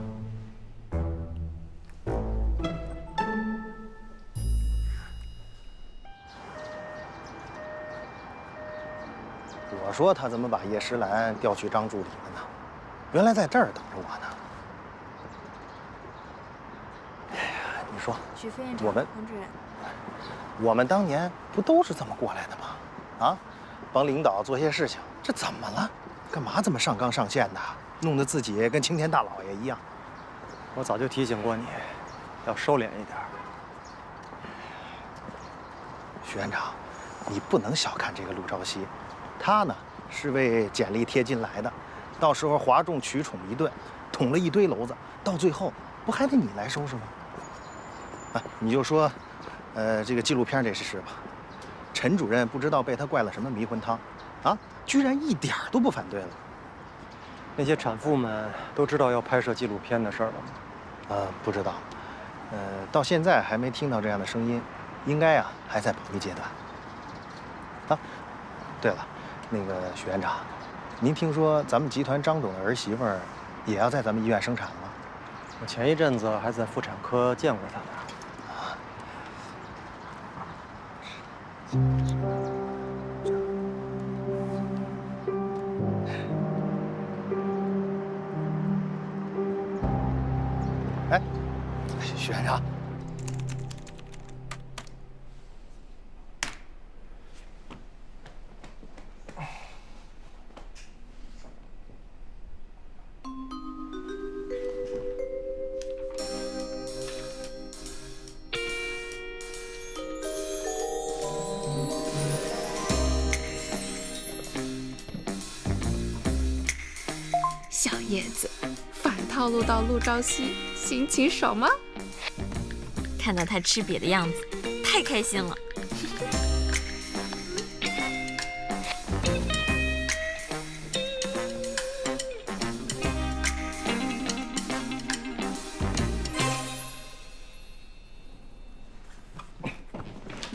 我说他怎么把叶诗兰调去张助理了呢？原来在这儿等着我呢。哎呀，你说，许副院长，我们黄主任，我们当年不都是这么过来的吗？啊，帮领导做些事情，这怎么了？干嘛这么上纲上线的？弄得自己跟青天大老爷一样。我早就提醒过你，要收敛一点。许院长，你不能小看这个陆朝夕，他呢是为简历贴金来的，到时候哗众取宠一顿，捅了一堆篓子，到最后不还得你来收拾吗？啊，你就说，这个纪录片这事吧，陈主任不知道被他灌了什么迷魂汤，啊，居然一点都不反对了。那些产妇们都知道要拍摄纪录片的事儿了吗？不知道，到现在还没听到这样的声音，应该啊还在保密阶段。啊，对了，那个许院长，您听说咱们集团张董的儿媳妇儿也要在咱们医院生产了吗？我前一阵子还在妇产科见过她呢。哎，许院长。小叶子反套路到陆朝夕，心情爽吗？看到他吃瘪的样子，太开心了。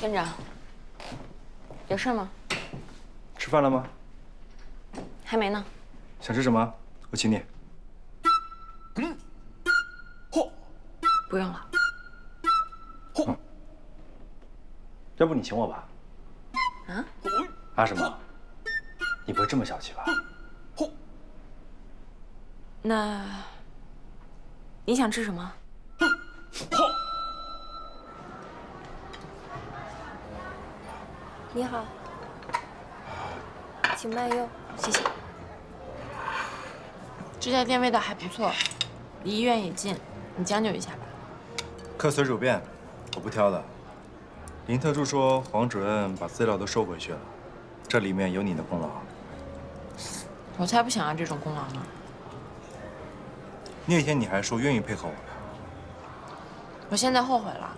院长，有事吗？吃饭了吗？还没呢。想吃什么？我请你。不用了。要不你请我吧？啊？啊什么？你不会这么小气吧？那你想吃什么？你好，请慢用，谢谢。这家店味道还不错，离医院也近，你将就一下吧。客随主便，我不挑的。林特助说黄主任把资料都收回去了，这里面有你的功劳。我才不想要这种功劳呢。那天你还说愿意配合我的，我现在后悔了。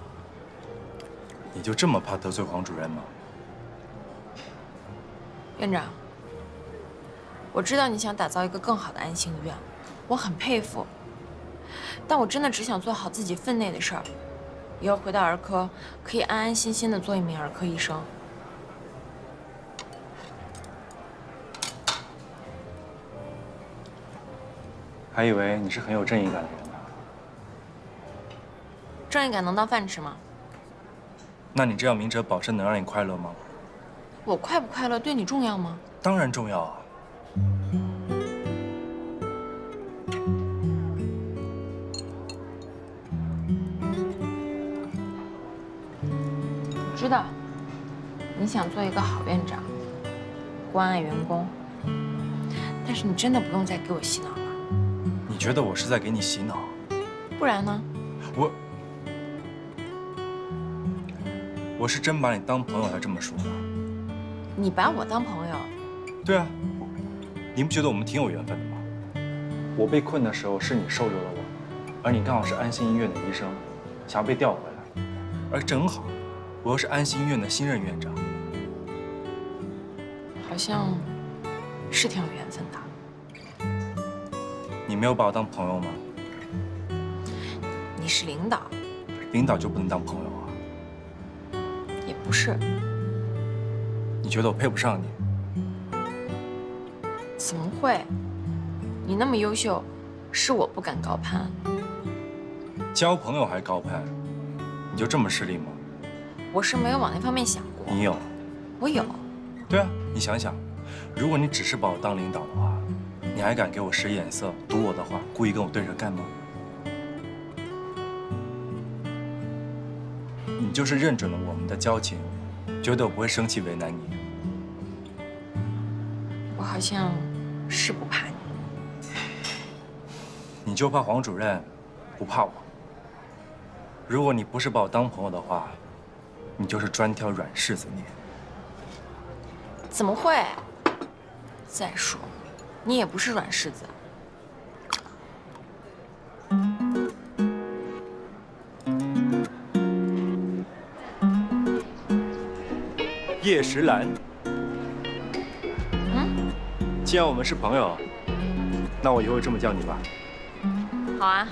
你就这么怕得罪黄主任吗？院长，我知道你想打造一个更好的安心医院，我很佩服。但我真的只想做好自己分内的事儿，以后回到儿科可以安安心心的做一名儿科医生。还以为你是很有正义感的人呢。正义感能当饭吃吗？那你这样明哲保身能让你快乐吗？我快不快乐对你重要吗？当然重要啊。我知道，你想做一个好院长，关爱员工，但是你真的不用再给我洗脑了。你觉得我是在给你洗脑？不然呢？我是真把你当朋友才这么说的。你把我当朋友？对啊，你不觉得我们挺有缘分的吗？我被困的时候是你收留了我，而你刚好是安心医院的医生，想要被调回来，而正好我又是安心医院的新任院长，好像是挺有缘分的。你没有把我当朋友吗？你是领导，领导就不能当朋友啊？也不是。你觉得我配不上你？怎么会？你那么优秀，是我不敢高攀。交朋友还高攀，你就这么势利吗？我是没有往那方面想过。你有。我有。对啊，你想想，如果你只是把我当领导的话，你还敢给我使眼色、堵我的话，故意跟我对着干吗？你就是认准了我们的交情，觉得我不会生气为难你。我好像是不怕你。你就怕黄主任，不怕我。如果你不是把我当朋友的话，你就是专挑软柿子捏。怎么会？再说，你也不是软柿子。叶石兰，既然我们是朋友，那我以后这么叫你吧。好啊，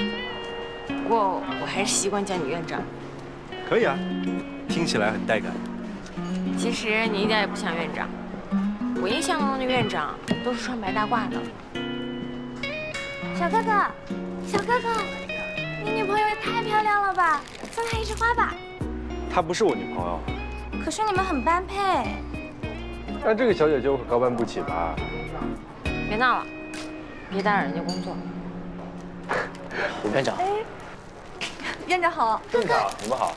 不过我还是习惯叫你院长。可以啊，听起来很带感。其实你一点也不像院长，我印象中的院长都是穿白大褂的。小哥哥，小哥哥，你女朋友也太漂亮了吧！送她一枝花吧。她不是我女朋友。可是你们很般配。那这个小姐就可高攀不起吧？别闹了，别打扰人家工作。院长，院长好，哥哥，你们好。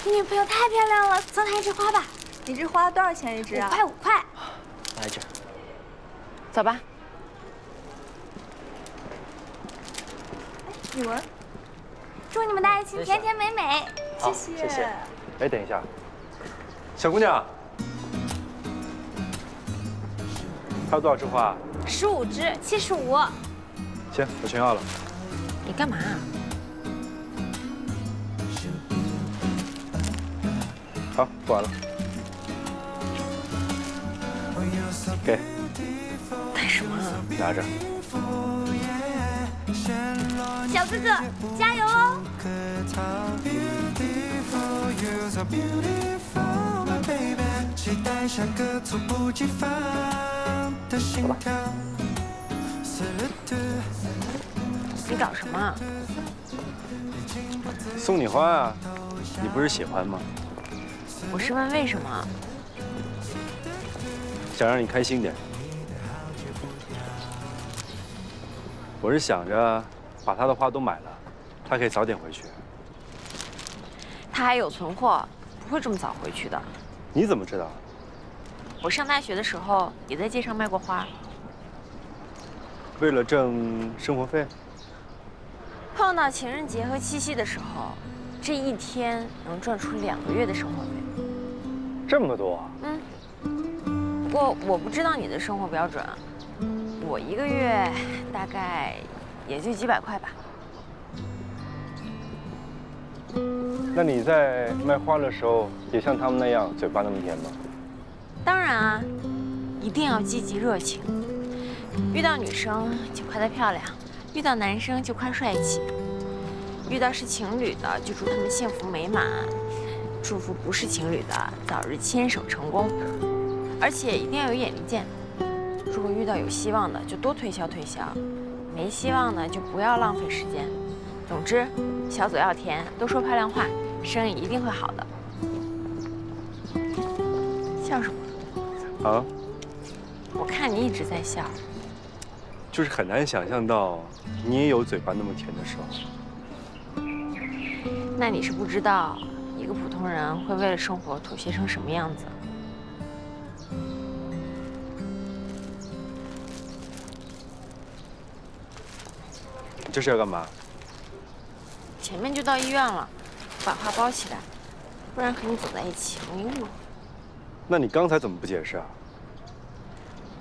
你女朋友太漂亮了，送她一枝花吧。一枝花多少钱一枝啊？5块。来这。走吧。语文。祝你们的爱情甜甜美美。谢谢。谢谢。哎，等一下，小姑娘，还有多少枝花？15枝，75。行，我全要了。你干嘛？好，付完了。给。干什么？拿着。小哥哥，加油哦！期待下个猝不及防的心跳。你搞什么？送你花啊，你不是喜欢吗？我是问为什么。想让你开心点。我是想着把他的花都买了，他可以早点回去。他还有存货，不会这么早回去的。你怎么知道？我上大学的时候也在街上卖过花。为了挣生活费？碰到情人节和七夕的时候，这一天能赚出2个月的生活费。这么多？不过我不知道你的生活标准，我1个月大概也就几百块吧。那你在卖花的时候，也像他们那样嘴巴那么甜吗？当然啊，一定要积极热情。遇到女生就夸她漂亮，遇到男生就夸帅气，遇到是情侣的就祝他们幸福美满，祝福不是情侣的早日牵手成功。而且一定要有眼力见，如果遇到有希望的就多推销推销，没希望的就不要浪费时间。总之，小嘴要甜，多说漂亮话，生意一定会好的。笑什么？啊？我看你一直在笑。就是很难想象到你也有嘴巴那么甜的时候。那你是不知道，一个普通人会为了生活妥协成什么样子。你这是要干嘛？前面就到医院了，把花包起来，不然和你走在一起容易误会。那你刚才怎么不解释啊？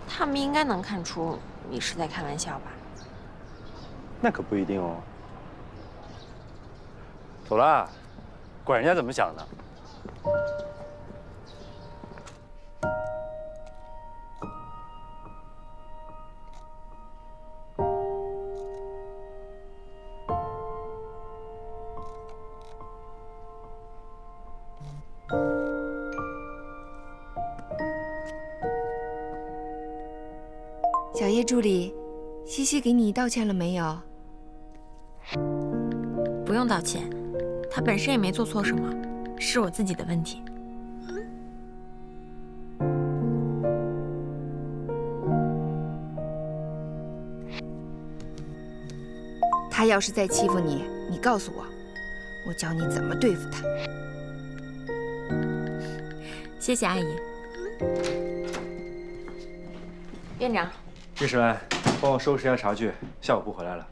他们应该能看出你是在开玩笑吧？那可不一定哦。走了，管人家怎么想的。小叶助理，西西给你道歉了没有？不用道歉，他本身也没做错什么，是我自己的问题。他要是再欺负你，你告诉我，我教你怎么对付他。谢谢阿姨。院长，叶时兰，帮我收拾一下茶具，下午不回来了。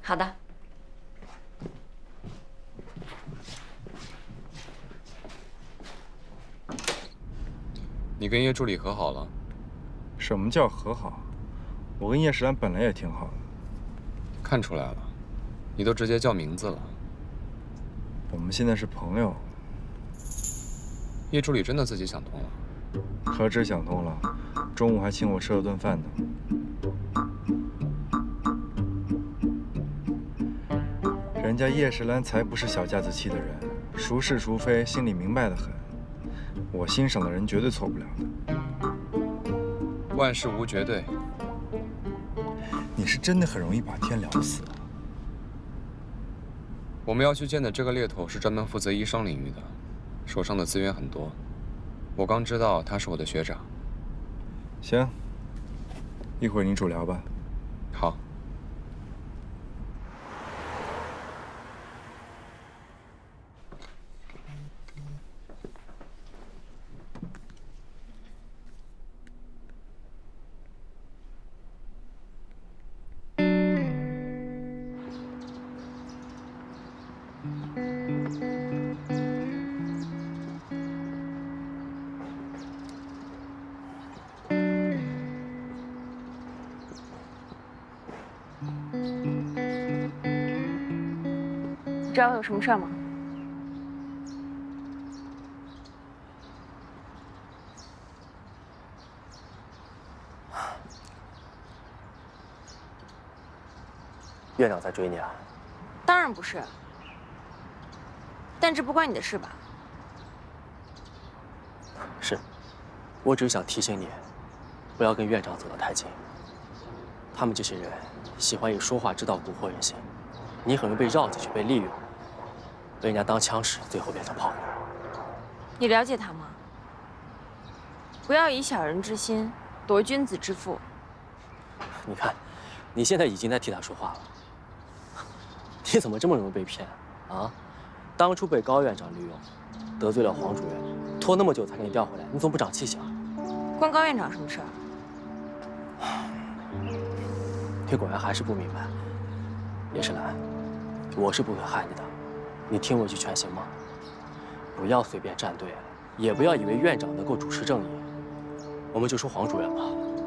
好的。你跟叶助理和好了？什么叫和好？我跟叶时兰本来也挺好的。看出来了，你都直接叫名字了。我们现在是朋友。叶助理真的自己想通了？何止想通了，中午还请我吃了顿饭呢。人家叶时兰才不是小家子气的人，孰是孰非，心里明白得很。我欣赏的人绝对错不了的。万事无绝对。你是真的很容易把天聊死啊！我们要去见的这个猎头是专门负责医生领域的，手上的资源很多。我刚知道他是我的学长。行，一会儿你主聊吧。好。知道我有什么事儿吗？院长在追你啊？当然不是，但这不关你的事吧？是，我只是想提醒你，不要跟院长走得太近。他们这些人喜欢以说话之道蛊惑人心，你很容易被绕进去，被利用，被人家当枪使，最后变成炮灰。你了解他吗？不要以小人之心夺君子之腹。你看，你现在已经在替他说话了。你怎么这么容易被骗啊？当初被高院长利用，得罪了黄主任，拖那么久才给你调回来，你怎么不长气性啊？关高院长什么事儿？你果然还是不明白。叶时兰，我是不会害你的，你听我一句劝行吗？不要随便站队，也不要以为院长能够主持正义。我们就说黄主任吧，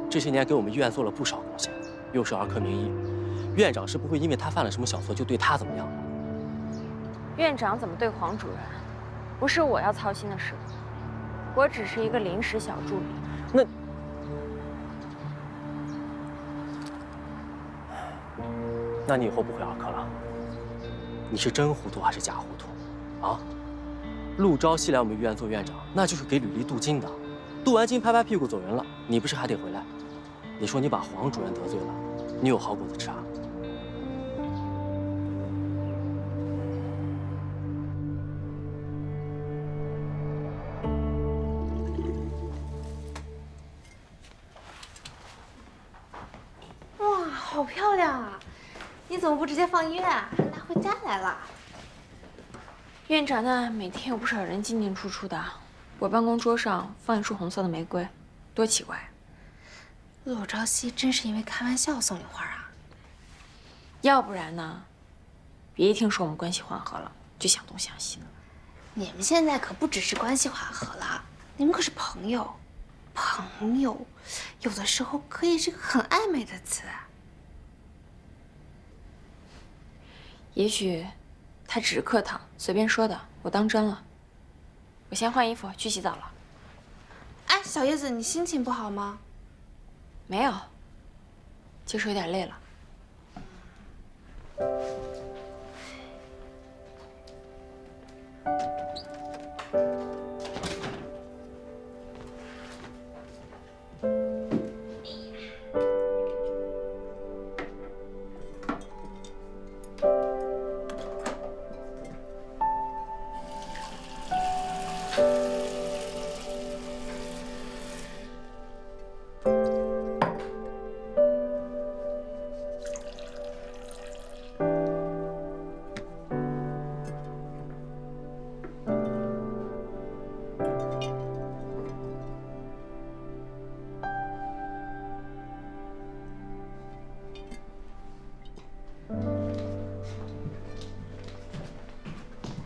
这些年给我们医院做了不少贡献，又是儿科名医，院长是不会因为他犯了什么小错就对他怎么样的。院长怎么对黄主任，不是我要操心的事，我只是一个临时小助理。那你以后不回儿科了？你是真糊涂还是假糊涂？啊？陆朝夕来我们医院做院长，那就是给履历镀金的，镀完金拍拍屁股走人了，你不是还得回来？你说你把黄主任得罪了，你有好果子吃啊？哇，好漂亮啊！你怎么不直接放医院啊，还拿回家来了？院长那每天有不少人进进出出的，我办公桌上放一束红色的玫瑰，多奇怪。陆朝夕真是因为开玩笑送你花啊？要不然呢？别一听说我们关系缓和了，就想东想西的。你们现在可不只是关系缓和了，你们可是朋友。朋友，有的时候可以是个很暧昧的词。也许他只是客套，随便说的，我当真了。我先换衣服去洗澡了。哎，小叶子，你心情不好吗？没有，就是有点累了。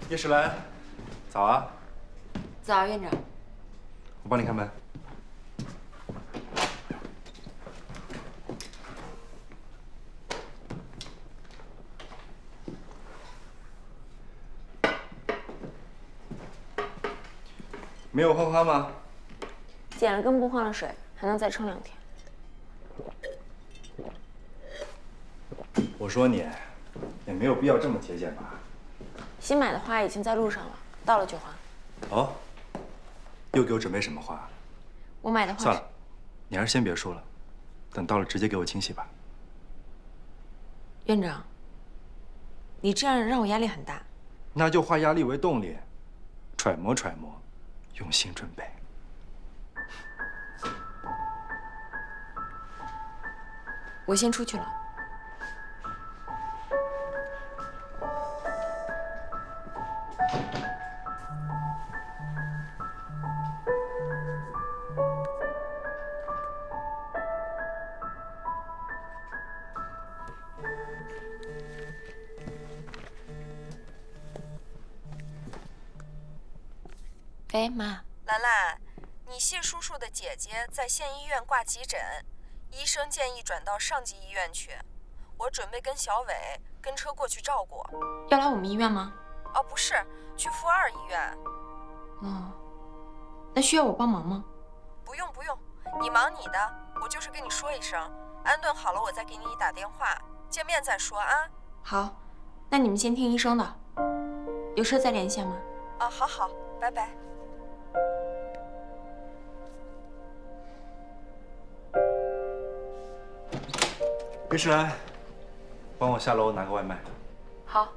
叶时兰，早啊！早，院长。我帮你开门。没有换花吗？剪了根部换了水，还能再撑2天。我说你，也没有必要这么节俭吧？新买的花已经在路上了，到了就还。哦，又给我准备什么花？我买的花。算了，你还是先别说了，等到了直接给我清洗吧。院长，你这样让我压力很大。那就化压力为动力，揣摩揣摩，用心准备。我先出去了。喂，妈。兰兰，你谢叔叔的姐姐在县医院挂急诊，医生建议转到上级医院去。我准备跟小伟跟车过去照顾。要来我们医院吗？哦，不是，去妇2医院。哦，那需要我帮忙吗？不用不用，你忙你的，我就是跟你说一声，安顿好了我再给你打电话，见面再说啊。好，那你们先听医生的，有事再联系吗？啊，好好，拜拜。叶时兰，帮我下楼拿个外卖。好。